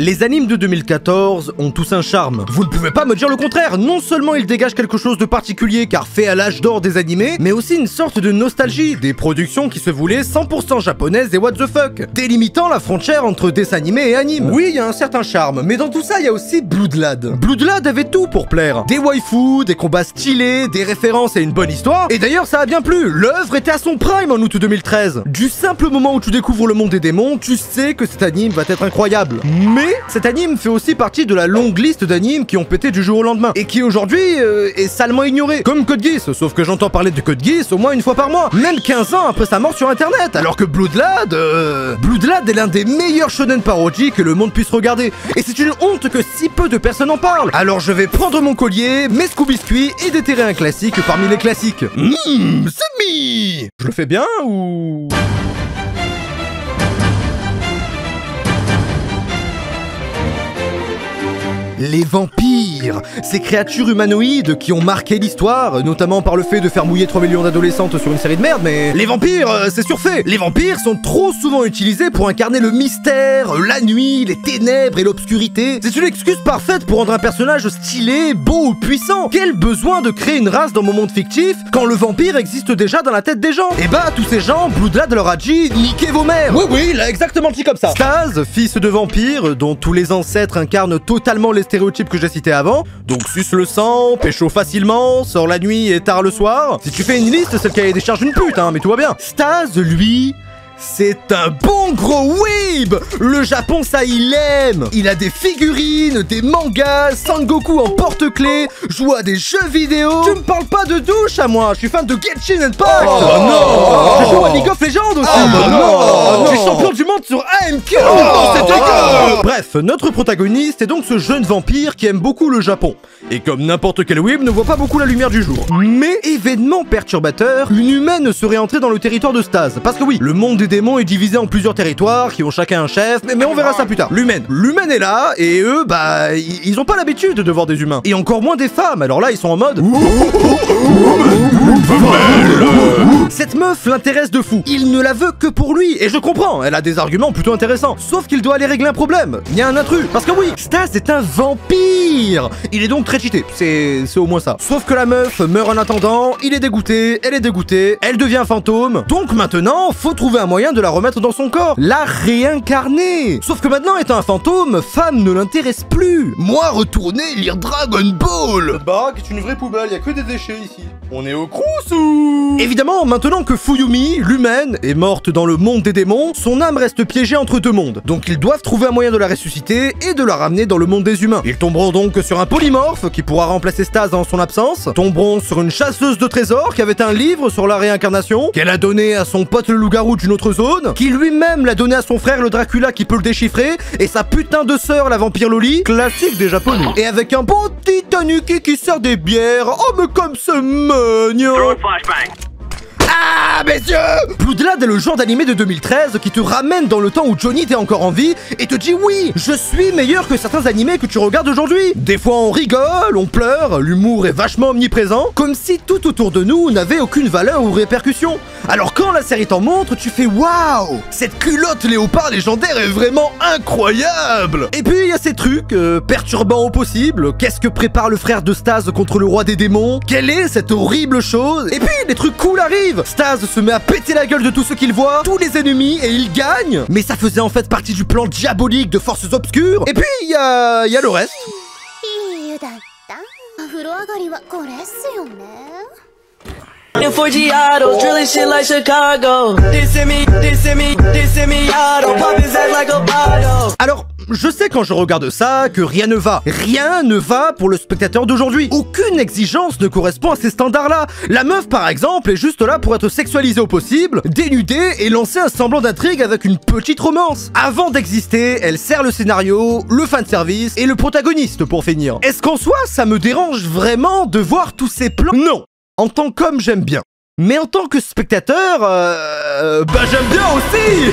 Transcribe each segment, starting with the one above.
Les animes de 2014 ont tous un charme. Vous ne pouvez pas me dire le contraire. Non seulement ils dégagent quelque chose de particulier car fait à l'âge d'or des animés, mais aussi une sorte de nostalgie, des productions qui se voulaient 100% japonaises et what the fuck, délimitant la frontière entre dessin animé et anime. Oui, il y a un certain charme, mais dans tout ça, il y a aussi Bloodlad. Bloodlad avait tout pour plaire. Des waifus, des combats stylés, des références et une bonne histoire. Et d'ailleurs, ça a bien plu. L'œuvre était à son prime en août 2013. Du simple moment où tu découvres le monde des démons, tu sais que cet anime va être incroyable. Mais cet anime fait aussi partie de la longue liste d'animes qui ont pété du jour au lendemain et qui aujourd'hui est salement ignoré. Comme Code Geass, sauf que j'entends parler de Code Geass au moins une fois par mois, même 15 ans après sa mort sur internet, alors que Bloodlad est l'un des meilleurs shonen parodies que le monde puisse regarder. Et c'est une honte que si peu de personnes en parlent. Alors je vais prendre mon collier, mes Scooby-Biscuits et déterrer un classique parmi les classiques. Semi. Je le fais bien ou... Les vampires, ces créatures humanoïdes qui ont marqué l'histoire, notamment par le fait de faire mouiller 3 millions d'adolescentes sur une série de merde, mais les vampires, c'est surfait. Les vampires sont trop souvent utilisés pour incarner le mystère, la nuit, les ténèbres et l'obscurité. C'est une excuse parfaite pour rendre un personnage stylé, beau ou puissant. Quel besoin de créer une race dans mon monde fictif quand le vampire existe déjà dans la tête des gens? Et bah, tous ces gens, Bloodlad leur a dit niquez vos mères. Oui, il a exactement dit comme ça. Staz, fils de vampire, dont tous les ancêtres incarnent totalement les stéréotypes que j'ai cités avant, donc suce le sang, pécho facilement, sort la nuit et tard le soir. Si tu fais une liste, c'est le cahier des charges d'une pute, hein, mais tout va bien. Staz, lui... c'est un bon gros weeb. Le Japon, ça, il aime. Il a des figurines, des mangas, Sangoku en porte-clés, joue à des jeux vidéo. Tu me parles pas de douche à moi, je suis fan de Genshin Impact. Oh non. Je joue à League of Legends aussi. Non. Je suis champion du monde sur AMQ. C'est dégueu. Bref, notre protagoniste est donc ce jeune vampire qui aime beaucoup le Japon. Et comme n'importe quel weeb, ne voit pas beaucoup la lumière du jour. Mais, événement perturbateur, une humaine serait entrée dans le territoire de Staz. Parce que oui, le monde des démons est divisé en plusieurs territoires qui ont chacun un chef, mais on verra ça plus tard. L'humaine est là, et eux, bah, ils ont pas l'habitude de voir des humains. Et encore moins des femmes, alors là, ils sont en mode... Cette meuf l'intéresse de fou. Il ne la veut que pour lui, et je comprends, elle a des arguments plutôt intéressants. Sauf qu'il doit aller régler un problème. Il y a un intrus. Parce que oui, Staz est un vampire. Il est donc très cheaté, c'est au moins ça. Sauf que la meuf meurt en attendant, il est dégoûté, elle est dégoûtée, elle devient fantôme. Donc maintenant, faut trouver un moyen de la remettre dans son corps, la réincarner. Sauf que maintenant, étant un fantôme, femme ne l'intéresse plus. Moi, retourner lire Dragon Ball. Cette baraque est une vraie poubelle, y a que des déchets ici. On est au Crous ou... Évidemment, maintenant que Fuyumi, l'humaine, est morte dans le monde des démons, son âme reste piégée entre deux mondes. Donc ils doivent trouver un moyen de la ressusciter et de la ramener dans le monde des humains. Ils tomberont donc sur un polymorphe qui pourra remplacer Staz en son absence, tomberont sur une chasseuse de trésors qui avait un livre sur la réincarnation, qu'elle a donné à son pote le loup-garou d'une autre zone, qui lui-même l'a donné à son frère le Dracula qui peut le déchiffrer, et sa putain de sœur la vampire Loli, classique des japonais. Et avec un bon petit tanuki qui sert des bières, oh mais comme c'est mignon. Ah, messieurs! Bloodlad est le genre d'animé de 2013 qui te ramène dans le temps où Johnny était encore en vie et te dit oui, je suis meilleur que certains animés que tu regardes aujourd'hui. Des fois on rigole, on pleure, l'humour est vachement omniprésent, comme si tout autour de nous n'avait aucune valeur ou répercussion. Alors quand la série t'en montre, tu fais waouh! Cette culotte léopard légendaire est vraiment incroyable! Et puis il y a ces trucs perturbants au possible. Qu'est-ce que prépare le frère de Staz contre le roi des démons? Quelle est cette horrible chose? Et puis des trucs cool arrivent! Staz se met à péter la gueule de tous ceux qu'il voit, tous les ennemis, et il gagne. Mais ça faisait en fait partie du plan diabolique de forces obscures. Et puis il y a le reste. Alors, je sais quand je regarde ça que rien ne va. Rien ne va pour le spectateur d'aujourd'hui. Aucune exigence ne correspond à ces standards-là. La meuf, par exemple, est juste là pour être sexualisée au possible, dénudée et lancer un semblant d'intrigue avec une petite romance. Avant d'exister, elle sert le scénario, le fanservice et le protagoniste pour finir. Est-ce qu'en soi, ça me dérange vraiment de voir tous ces plans? Non. En tant qu'homme, j'aime bien. Mais en tant que spectateur, bah j'aime bien aussi.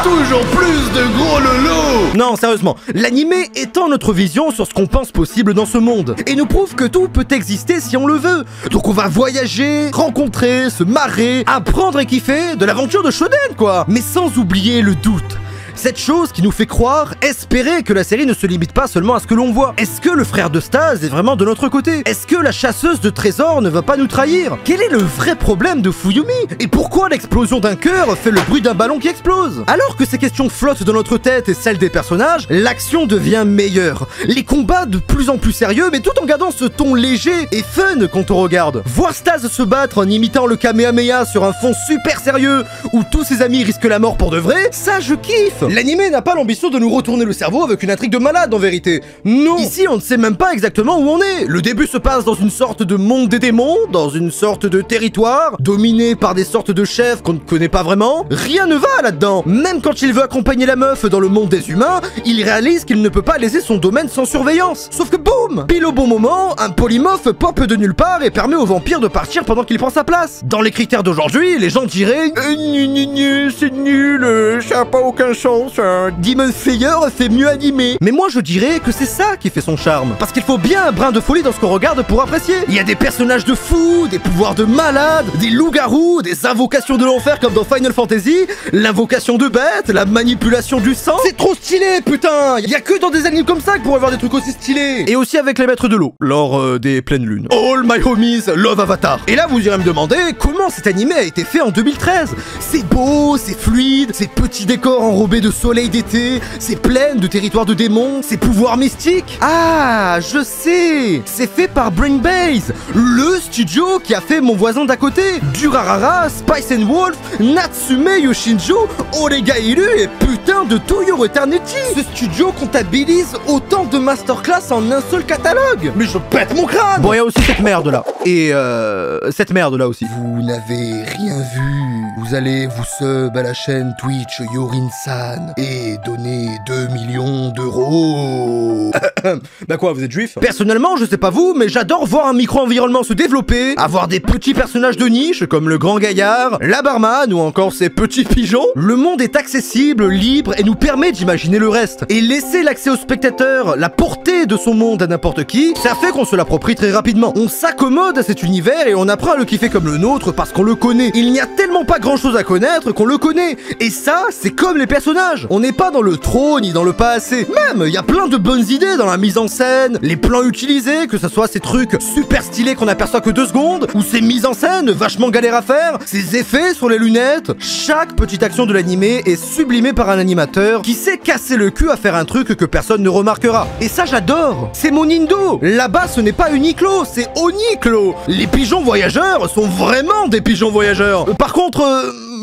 Toujours plus de gros lolos. Non, sérieusement, l'animé étend notre vision sur ce qu'on pense possible dans ce monde et nous prouve que tout peut exister si on le veut. Donc on va voyager, rencontrer, se marrer, apprendre et kiffer de l'aventure de shonen quoi. Mais sans oublier le doute. Cette chose qui nous fait croire, espérer que la série ne se limite pas seulement à ce que l'on voit. Est-ce que le frère de Stase est vraiment de notre côté? Est-ce que la chasseuse de trésors ne va pas nous trahir? Quel est le vrai problème de Fuyumi? Et pourquoi l'explosion d'un cœur fait le bruit d'un ballon qui explose? Alors que ces questions flottent dans notre tête et celle des personnages, l'action devient meilleure. Les combats de plus en plus sérieux, mais tout en gardant ce ton léger et fun quand on regarde. Voir Stase se battre en imitant le Kamehameha sur un fond super sérieux, où tous ses amis risquent la mort pour de vrai, ça je kiffe. L'anime n'a pas l'ambition de nous retourner le cerveau avec une intrigue de malade en vérité. Non. Ici on ne sait même pas exactement où on est. Le début se passe dans une sorte de monde des démons, dans une sorte de territoire, dominé par des sortes de chefs qu'on ne connaît pas vraiment. Rien ne va là-dedans. Même quand il veut accompagner la meuf dans le monde des humains, il réalise qu'il ne peut pas laisser son domaine sans surveillance. Sauf que boum, pile au bon moment, un polymorphe pop de nulle part et permet au vampire de partir pendant qu'il prend sa place. Dans les critères d'aujourd'hui, les gens diraient c'est nul, ça n'a pas aucun sens. Demon Slayer fait mieux animé. Mais moi je dirais que c'est ça qui fait son charme. Parce qu'il faut bien un brin de folie dans ce qu'on regarde pour apprécier. Il y a des personnages de fous, des pouvoirs de malades, des loups-garous, des invocations de l'enfer comme dans Final Fantasy, l'invocation de bêtes, la manipulation du sang. C'est trop stylé, putain. Il y a que dans des animes comme ça que pour avoir des trucs aussi stylés. Et aussi avec les maîtres de l'eau, lors des pleines lunes. All my homies love Avatar. Et là vous irez me demander comment cet animé a été fait en 2013. C'est beau, c'est fluide, ces petits décors enrobés de soleil d'été, c'est plein de territoires de démons, ces pouvoirs mystiques. Ah, je sais. C'est fait par Brain Base, le studio qui a fait Mon voisin d'à côté, Durarara, Spice and Wolf, Natsume Yoshinjo, Oregairu et putain de To Your Eternity. Ce studio comptabilise autant de masterclass en un seul catalogue. Mais je pète mon crâne. Bon, il y a aussi cette merde là. Et cette merde là aussi. Vous n'avez rien vu. Vous allez vous sub à la chaîne Twitch Yorin-san et donner 2 millions d'euros. Bah quoi, vous êtes juif? Personnellement, je sais pas vous, mais j'adore voir un micro-environnement se développer, avoir des petits personnages de niche comme le grand gaillard, la barman ou encore ces petits pigeons. Le monde est accessible, libre et nous permet d'imaginer le reste. Et laisser l'accès au spectateur, la portée de son monde à n'importe qui, ça fait qu'on se l'approprie très rapidement. On s'accommode à cet univers et on apprend à le kiffer comme le nôtre parce qu'on le connaît. Il n'y a tellement pas grand chose à connaître qu'on le connaît. Et ça, c'est comme les personnages. On n'est pas dans le trop ni dans le pas assez. Même, il y a plein de bonnes idées dans la mise en scène, les plans utilisés, que ce soit ces trucs super stylés qu'on aperçoit que 2 secondes, ou ces mises en scène vachement galères à faire, ces effets sur les lunettes. Chaque petite action de l'animé est sublimée par un animateur qui sait casser le cul à faire un truc que personne ne remarquera. Et ça, j'adore. C'est mon Indo. Là-bas, ce n'est pas Uniqlo, c'est Oniklo. Les pigeons voyageurs sont vraiment des pigeons voyageurs. Par contre,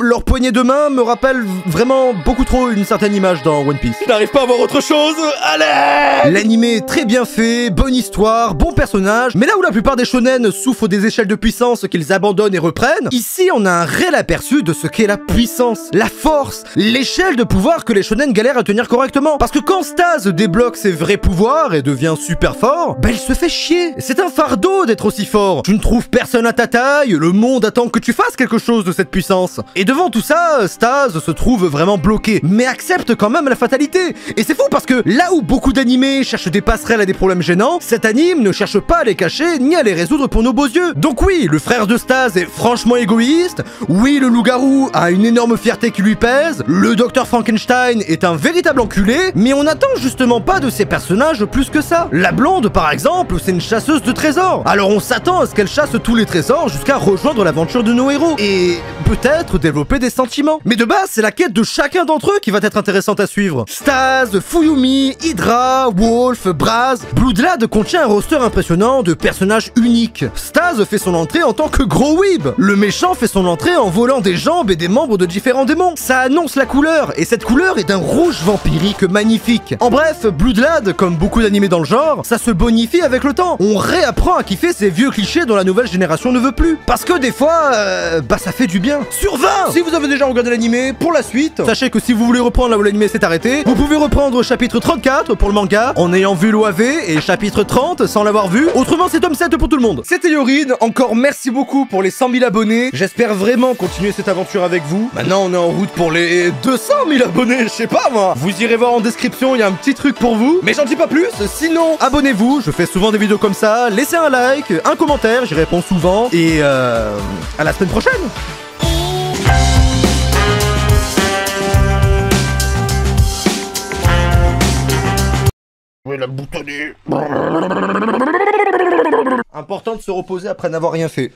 leur poignée de main me rappelle vraiment beaucoup trop une certaine image dans One Piece. Je n'arrive pas à voir autre chose. Allez! L'animé est très bien fait, bonne histoire, bon personnage, mais là où la plupart des shonen souffrent des échelles de puissance qu'ils abandonnent et reprennent, ici on a un réel aperçu de ce qu'est la puissance, la force, l'échelle de pouvoir que les shonen galèrent à tenir correctement. Parce que quand Stase débloque ses vrais pouvoirs et devient super fort, bah elle se fait chier. C'est un fardeau d'être aussi fort. Tu ne trouves personne à ta taille, le monde attend que tu fasses quelque chose de cette puissance. Et devant tout ça, Stase se trouve vraiment bloqué, mais accepte quand même la fatalité. Et c'est fou parce que là où beaucoup d'animés cherchent des passerelles à des problèmes gênants, cet anime ne cherche pas à les cacher ni à les résoudre pour nos beaux yeux. Donc oui, le frère de Stase est franchement égoïste, oui, le loup-garou a une énorme fierté qui lui pèse, le docteur Frankenstein est un véritable enculé, mais on n'attend justement pas de ces personnages plus que ça. La blonde, par exemple, c'est une chasseuse de trésors. Alors on s'attend à ce qu'elle chasse tous les trésors jusqu'à rejoindre l'aventure de nos héros, et peut-être développer des sentiments. Mais de base, c'est la quête de chacun d'entre eux qui va être intéressante à suivre. Stase, Fuyumi, Hydra, Wolf, Braz, Bloodlad contient un roster impressionnant de personnages uniques. Stase fait son entrée en tant que gros weeb. Le méchant fait son entrée en volant des jambes et des membres de différents démons. Ça annonce la couleur, et cette couleur est d'un rouge vampirique magnifique. En bref, Bloodlad, comme beaucoup d'animés dans le genre, ça se bonifie avec le temps. On réapprend à kiffer ces vieux clichés dont la nouvelle génération ne veut plus. Parce que des fois, bah ça fait du bien. Sur 20! Si vous avez déjà regardé l'animé, pour la suite, sachez que si vous voulez reprendre là où l'animé s'est arrêté, vous pouvez reprendre chapitre 34 pour le manga, en ayant vu l'OAV, et chapitre 30 sans l'avoir vu. Autrement, c'est tome 7 pour tout le monde. C'était Yorin, encore merci beaucoup pour les 100 000 abonnés. J'espère vraiment continuer cette aventure avec vous. Maintenant, on est en route pour les 200 000 abonnés, je sais pas moi. Vous irez voir en description, il y a un petit truc pour vous. Mais j'en dis pas plus, sinon, abonnez-vous, je fais souvent des vidéos comme ça. Laissez un like, un commentaire, j'y réponds souvent. Et à la semaine prochaine. Je vais la boutonner. Important de se reposer après n'avoir rien fait.